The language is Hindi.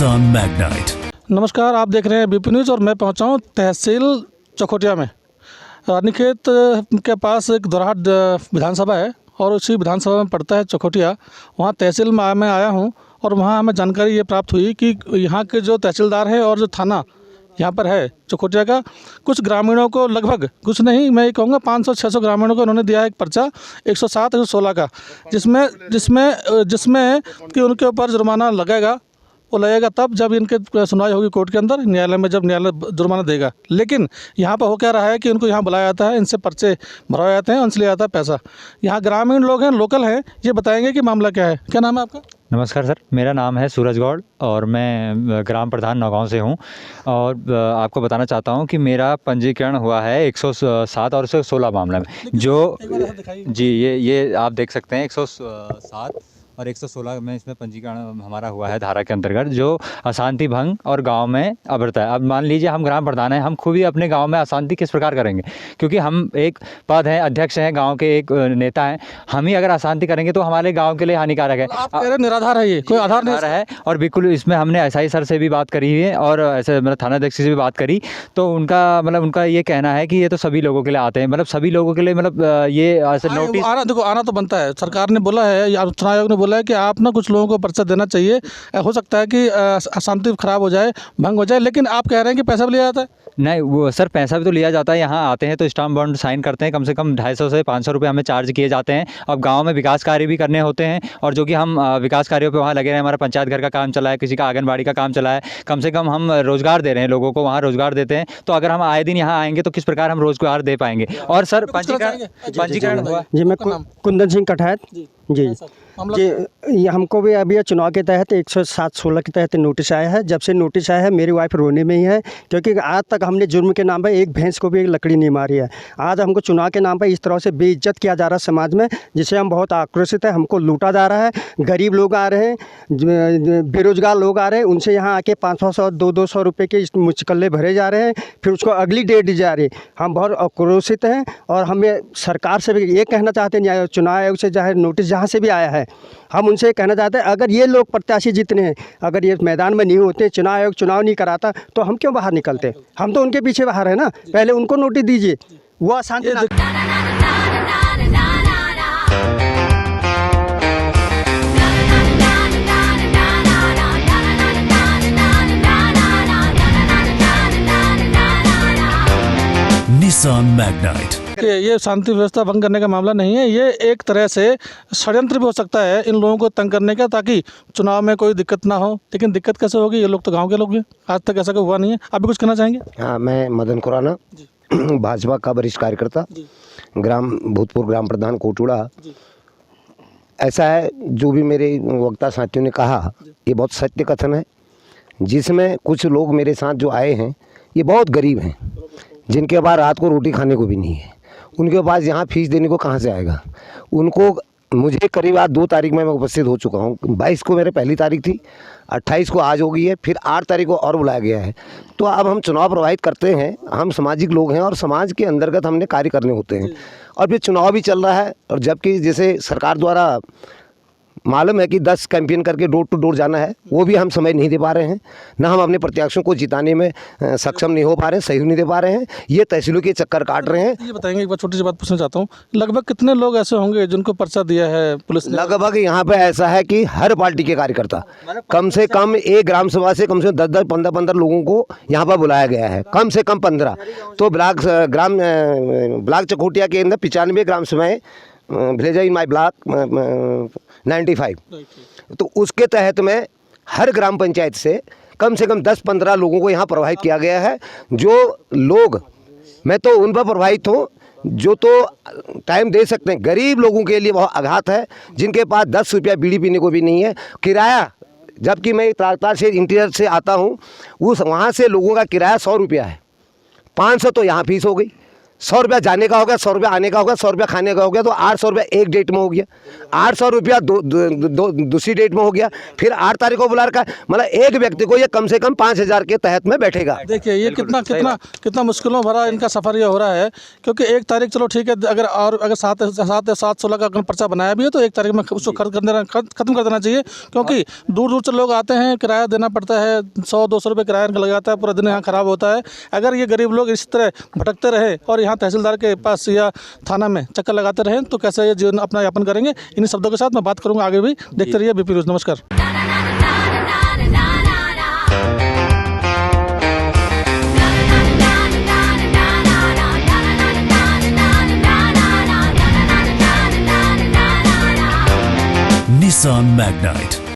Nissan Magnite. नमस्कार, आप देख रहे हैं बीपी न्यूज़ और मैं पहुंचा हूं तहसील चकोटिया में। रानीखेत के पास एक दोराहाट विधानसभा है और उसी विधानसभा में पड़ता है चकोटिया। वहां तहसील में आया हूं और वहां हमें जानकारी ये प्राप्त हुई कि यहां के जो तहसीलदार है और जो थाना यहाँ पर है चकोटिया का, कुछ ग्रामीणों को लगभग कुछ नहीं, मैं ये कहूँगा 500-600 ग्रामीणों को उन्होंने दिया है एक पर्चा 107-116 का, जिसमें कि उनके ऊपर जुर्माना लगेगा। वो लगेगा तब जब इनके सुनवाई होगी कोर्ट के अंदर, न्यायालय में, जब न्यायालय जुर्माना देगा। लेकिन यहाँ पर हो क्या रहा है कि उनको यहाँ बुलाया जाता है, इनसे पर्चे भरवाए जाते हैं, उनसे लिया जाता है पैसा। यहाँ ग्रामीण लोग हैं, लोकल हैं, ये बताएंगे कि मामला क्या है। क्या नाम है आपका? नमस्कार सर, मेरा नाम है सूरज गौड़ और मैं ग्राम प्रधान नौगांव से हूं। और आपको बताना चाहता हूं कि मेरा पंजीकरण हुआ है 107 और 116 मामले में। जो जी ये आप देख सकते हैं 107 और 116 में इसमें पंजीकरण हमारा हुआ है धारा के अंतर्गत, जो अशांति भंग और गांव में अभद्रता है। अब मान लीजिए हम ग्राम प्रधान हैं, हम खुद ही अपने गांव में अशांति किस प्रकार करेंगे, क्योंकि हम एक पद हैं, अध्यक्ष हैं, गांव के एक नेता हैं। हम ही अगर अशांति करेंगे तो हमारे गांव के लिए हानिकारक है। आप कह रहे निराधार है, ये कोई आधार नहीं है। और बिल्कुल इसमें हमने एसआई सर से भी बात करी है और ऐसे मतलब थाना अध्यक्ष से भी बात करी, तो उनका ये कहना है कि ये तो सभी लोगों के लिए आते हैं, मतलब सभी लोगों के लिए, मतलब ये ऐसे नोटिस आना तो बनता है। सरकार ने बोला है या चुनाव आयोग ने बोला है कि आप ना कुछ लोगों को पर्चा देना चाहिए। हो सकता है कि अशांति खराब हो जाए, भंग हो जाए, लेकिन आप कह रहे हैं कि पैसा भी लिया जाता है। नहीं वो सर, पैसा भी तो लिया जाता है। यहाँ आते हैं तो स्टाम्प बॉन्ड साइन करते हैं, कम से कम 250 से 500 रुपये हमें चार्ज किए जाते हैं। अब गांव में विकास कार्य भी करने होते हैं और जो कि हम विकास कार्यों पे वहाँ लगे रहे हैं। हमारा पंचायत घर का काम चला है, किसी का आंगनबाड़ी का काम चला है, कम से कम हम रोज़गार दे रहे हैं लोगों को, वहाँ रोज़गार देते हैं। तो अगर हम आए दिन यहाँ आएंगे तो किस प्रकार हम रोज़गार दे पाएंगे। और सर पंजीकरण हुआ जी, मैं कुंदन सिंह कठायत जी, ये हमको भी अभी चुनाव के तहत 107-16 के तहत नोटिस आया है। जब से नोटिस आया है मेरी वाइफ रोने में ही है, क्योंकि आज तक हमने जुर्म के नाम पर एक भैंस को भी एक लकड़ी नहीं मारी है। आज हमको चुनाव के नाम पर इस तरह से बेइज्जत किया जा रहा है समाज में, जिससे हम बहुत आक्रोशित है। हमको लूटा जा रहा है। गरीब लोग आ रहे हैं, बेरोजगार लोग आ रहे हैं, उनसे यहाँ आके 500 200 रुपये के मुचकल्ले भरे जा रहे हैं, फिर उसको अगली डेट दी जा रही है। हम बहुत आक्रोशित हैं और हमें सरकार से भी ये कहना चाहते हैं, चुनाव आयोग से चाहे नोटिस जहाँ से भी आया है, हम उनसे कहना चाहते हैं, अगर ये लोग प्रत्याशी जितने हैं, अगर ये मैदान में नहीं होते, चुनाव आयोग चुनाव नहीं कराता, तो हम क्यों बाहर निकलते? हम तो उनके पीछे बाहर है ना। पहले उनको नोटिस दीजिए, वो अशांति निसान मैग्नाइट। ये शांति व्यवस्था भंग करने का मामला नहीं है, ये एक तरह से षड्यंत्र भी हो सकता है इन लोगों को तंग करने का, ताकि चुनाव में कोई दिक्कत ना हो। लेकिन दिक्कत कैसे होगी? ये लोग तो गांव के लोग हैं, आज तक ऐसा कोई हुआ नहीं है। आप भी कुछ कहना चाहेंगे? हाँ, मैं मदन खुराना, भाजपा का वरिष्ठ कार्यकर्ता, भूतपूर्व ग्राम प्रधान कोटुड़ा। ऐसा है, जो भी मेरे वक्ता साथियों ने कहा ये बहुत सत्य कथन है, जिसमें कुछ लोग मेरे साथ जो आए हैं ये बहुत गरीब हैं, जिनके पास रात को रोटी खाने को भी नहीं है। उनके पास यहाँ फीस देने को कहाँ से आएगा? उनको मुझे करीब आज 2 तारीख में मैं उपस्थित हो चुका हूँ। 22 को मेरे पहली तारीख थी, 28 को आज हो गई है, फिर 8 तारीख को और बुलाया गया है। तो अब हम चुनाव प्रभावित करते हैं, हम सामाजिक लोग हैं और समाज के अंतर्गत हमने कार्य करने होते हैं। और फिर चुनाव भी चल रहा है, और जबकि जैसे सरकार द्वारा मालूम है कि 10 कैंपेन करके डोर टू डोर जाना है, वो भी हम समय नहीं दे पा रहे हैं। ना हम अपने प्रत्याशियों को जिताने में सक्षम नहीं हो पा रहे हैं, सहयोग नहीं दे पा रहे हैं। ये तहसीलों के चक्कर काट रहे हैं। ये बताएंगे, एक बार छोटी सी बात पूछना चाहता हूँ, लगभग कितने लोग ऐसे होंगे जिनको पर्चा दिया है पुलिस ने? लगभग यहाँ पे ऐसा है कि हर पार्टी के कार्यकर्ता, कम से कम एक ग्राम सभा से कम से कम 10-10 15-15 लोगों को यहाँ पर बुलाया गया है, कम से कम 15। तो ब्लॉक चकोटिया के अंदर 95 ग्राम सभाएँ, विलेज इन माई ब्लॉक 95। तो उसके तहत में हर ग्राम पंचायत से कम 10-15 लोगों को यहाँ प्रभावित किया गया है। जो लोग, मैं तो उन पर प्रभावित हूँ जो तो टाइम दे सकते हैं। गरीब लोगों के लिए बहुत आघात है, जिनके पास 10 रुपया बीड़ी पीने को भी नहीं है। किराया, जबकि मैं तारतार से इंटीरियर से आता हूँ, वहाँ से लोगों का किराया 100 रुपया है, 500 तो यहाँ फीस हो गई, 100 रुपया जाने का हो गया, 100 रुपया आने का हो गया, 100 रुपया खाने का हो गया, तो 800 रुपया एक डेट में हो गया, 800 रुपया दूसरी डेट में हो गया, फिर 8 तारीख को बुला रखा है। मतलब एक व्यक्ति को ये कम से कम 5,000 के तहत में बैठेगा। देखिए ये कितना मुश्किलों भरा इनका सफ़र ये हो रहा है, क्योंकि 1 तारीख चलो ठीक है, अगर 7/16 का अगर पर्चा बनाया भी है तो 1 तारीख में उसको खत्म कर देना चाहिए, क्योंकि दूर दूर से लोग आते हैं, किराया देना पड़ता है, 100-200 रुपये किराया लग जाता है, पूरा दिन यहाँ ख़राब होता है। अगर ये गरीब लोग इस तरह भटकते रहे और यहाँ तहसीलदार के पास या थाना में चक्कर लगाते रहें तो कैसे ये जीवन अपना यापन करेंगे। इन्हीं शब्दों के साथ मैं बात करूँगा आगे भी। देखते रहिए BP न्यूज़। नमस्कार। Nissan Magnite